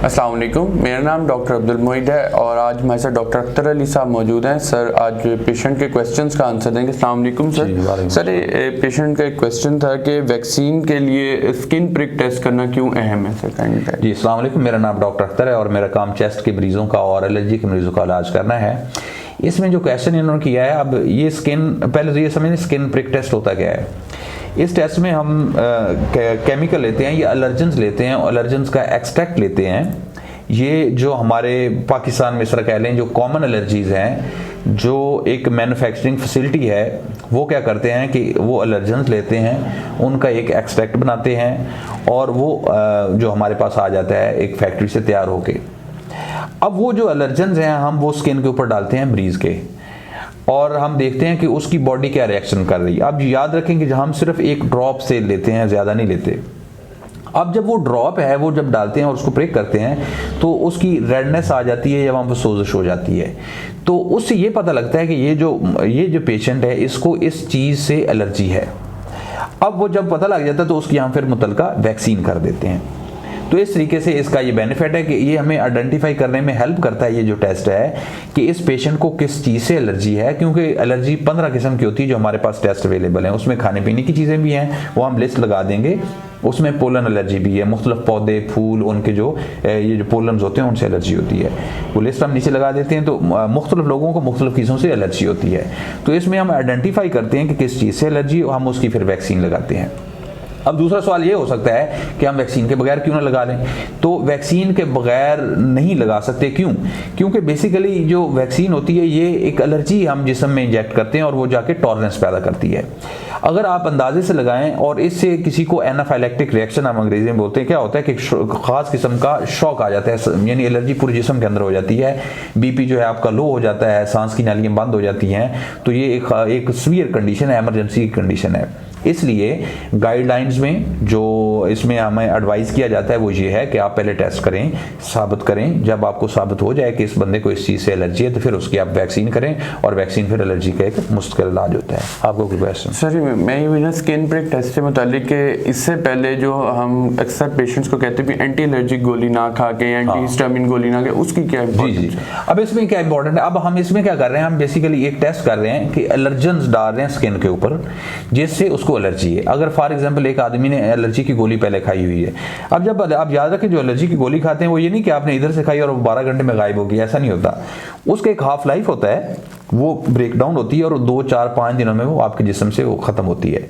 अस्सलाम वालेकुम, मेरा नाम डॉक्टर अब्दुल मोइद है और आज हमारे साथ डॉक्टर अख्तर अली साहब मौजूद हैं। सर आज पेशेंट के क्वेश्चंस का आंसर देंगे। अस्सलाम वालेकुम सर। सर पेशेंट का एक क्वेश्चन था कि वैक्सीन के लिए स्किन प्रिक टेस्ट करना क्यों अहम है सर? जी अस्सलाम वालेकुम, मेरा नाम डॉक्टर अख्तर है और मेरा काम चेस्ट के मरीज़ों का और एलर्जी के मरीज़ों का इलाज करना है। इसमें जो क्वेश्चन इन्होंने किया है, अब ये स्किन, पहले तो ये समझें स्किन प्रिक टेस्ट होता क्या है। इस टेस्ट में हम केमिकल लेते हैं, ये अलर्जेंस लेते हैं, अलर्जेंस का एक्सट्रैक्ट लेते हैं। ये जो हमारे पाकिस्तान में इस तरह कह लें जो कॉमन एलर्जीज़ हैं, जो एक मैन्युफैक्चरिंग फैसिलिटी है, वो क्या करते हैं कि वो अलर्जेंस लेते हैं, उनका एक एक्सट्रैक्ट बनाते हैं और वो जो हमारे पास आ जाता है एक फैक्ट्री से तैयार होके। अब वो जो अलर्जेंस हैं हम वो स्किन के ऊपर डालते हैं मरीज़ के और हम देखते हैं कि उसकी बॉडी क्या रिएक्शन कर रही है। अब याद रखें कि हम सिर्फ एक ड्रॉप से लेते हैं, ज़्यादा नहीं लेते। अब जब वो ड्रॉप है वो जब डालते हैं और उसको प्रेक करते हैं तो उसकी रेडनेस आ जाती है या वहाँ पर सोजिश हो जाती है। तो उससे ये पता लगता है कि ये जो पेशेंट है इसको इस चीज़ से एलर्जी है। अब वो जब पता लग जाता है तो उसकी हम फिर मुतलका वैक्सीन कर देते हैं। तो इस तरीके से इसका ये बेनिफिट है कि ये हमें आइडेंटिफाई करने में हेल्प करता है, ये जो टेस्ट है, कि इस पेशेंट को किस चीज़ से एलर्जी है। क्योंकि एलर्जी 15 किस्म की होती है जो हमारे पास टेस्ट अवेलेबल हैं। उसमें खाने पीने की चीज़ें भी हैं, वो हम लिस्ट लगा देंगे। उसमें पोलन एलर्जी भी है, मुख्तलिफ पौधे फूल उनके ये जो पोलन्स होते हैं उनसे एलर्जी होती है, वो लिस्ट हम नीचे लगा देते हैं। तो मुख्तलिफ लोगों को मुख्तलिफ चीज़ों से एलर्जी होती है। तो इसमें हम आइडेंटिफाई करते हैं कि किस चीज़ से एलर्जी, हम उसकी फिर वैक्सीन लगाते हैं। अब दूसरा सवाल ये हो सकता है कि हम वैक्सीन के बगैर क्यों ना लगा लें। तो वैक्सीन के बगैर नहीं लगा सकते, क्यों? क्योंकि बेसिकली जो वैक्सीन होती है ये एक एलर्जी हम जिस्म में इंजेक्ट करते हैं और वो जाके टॉलरेंस पैदा करती है। अगर आप अंदाजे से लगाएं और इससे किसी को एनाफाइलेक्टिक रिएक्शन हम अंग्रेजी में बोलते हैं, क्या होता है कि खास किस्म का शॉक आ जाता है, यानी एलर्जी पूरे जिस्म के अंदर हो जाती है। बीपी जो है आपका लो हो जाता है, सांस की नालियाँ बंद हो जाती हैं। तो ये एक सीवियर कंडीशन है, इमरजेंसी की कंडीशन है। इसलिए गाइडलाइंस में जो इसमें हमें एडवाइस किया जाता है वो ये है कि आप पहले टेस्ट करें, साबित करें। जब आपको साबित हो जाए कि इस बंदे को इस चीज़ से एलर्जी है तो फिर उसकी आप वैक्सीन करें और वैक्सीन फिर एलर्जी का एक मुस्तकिल इलाज होता है। आपको कोई क्वेश्चन? सर मैं ये ना स्किन प्रिक टेस्ट से मुतालिक इससे पहले जो हम अक्सर पेशेंट्स को कहते हैं एंटी एलर्जिक गोली ना खा के, एंटी हिस्टामिन गोली ना के, उसकी क्या इंपॉर्टेंस है? अब इसमें क्या इंपॉर्टेंट है, अब हम इसमें क्या कर रहे हैं, हम बेसिकली एक टेस्ट कर रहे हैं कि एलर्जेंस डाल रहे हैं स्किन के ऊपर जिससे उसको एलर्जी है। अगर फॉर एग्जांपल एक आदमी ने एलर्जी की गोली पहले खाई हुई है, अब जब आप याद रखें जो एलर्जी की गोली खाते हैं वो ये नहीं कि आपने इधर से खाई और 12 घंटे में गायब होगी, ऐसा नहीं होता। उसका एक हाफ लाइफ होता है, वो ब्रेक डाउन होती है और 2, 4, 5 दिनों में वो आपके जिस्म से वो खत्म होती है।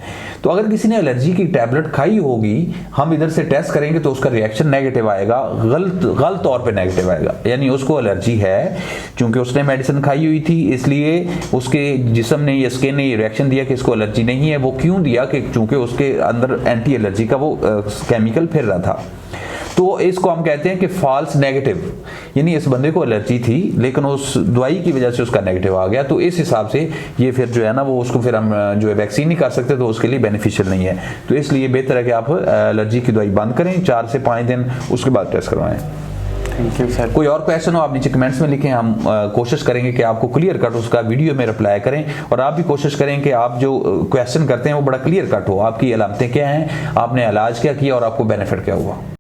तो अगर किसी ने एलर्जी की टैबलेट खाई होगी, हम इधर से टेस्ट करेंगे तो उसका रिएक्शन नेगेटिव आएगा, गलत तौर पे नेगेटिव आएगा, यानी उसको एलर्जी है। चूंकि उसने मेडिसिन खाई हुई थी इसलिए उसके जिस्म ने या स्किन ने ये रिएक्शन दिया कि इसको एलर्जी नहीं है। वो क्यों दिया? कि चूंकि उसके अंदर एंटी एलर्जी का वो केमिकल फिर रहा था। तो इसको हम कहते हैं कि फॉल्स नेगेटिव, यानी इस बंदे को एलर्जी थी लेकिन उस दवाई की वजह से उसका नेगेटिव आ गया। तो इस हिसाब से ये फिर जो है ना वो उसको फिर हम जो है वैक्सीन नहीं कर सकते, तो उसके लिए बेनिफिशियल नहीं है। तो इसलिए बेहतर है कि आप एलर्जी की दवाई बंद करें 4 से 5 दिन, उसके बाद टेस्ट करवाएं। Thank you sir. कोई और क्वेश्चन हो आप नीचे कमेंट्स में लिखें, हम कोशिश करेंगे कि आपको क्लियर कट उसका वीडियो में रिप्लाई करें। और आप भी कोशिश करें कि आप जो क्वेश्चन करते हैं वो बड़ा क्लियर कट हो, आपकी अलामतें क्या हैं, आपने इलाज क्या किया और आपको बेनिफिट क्या हुआ।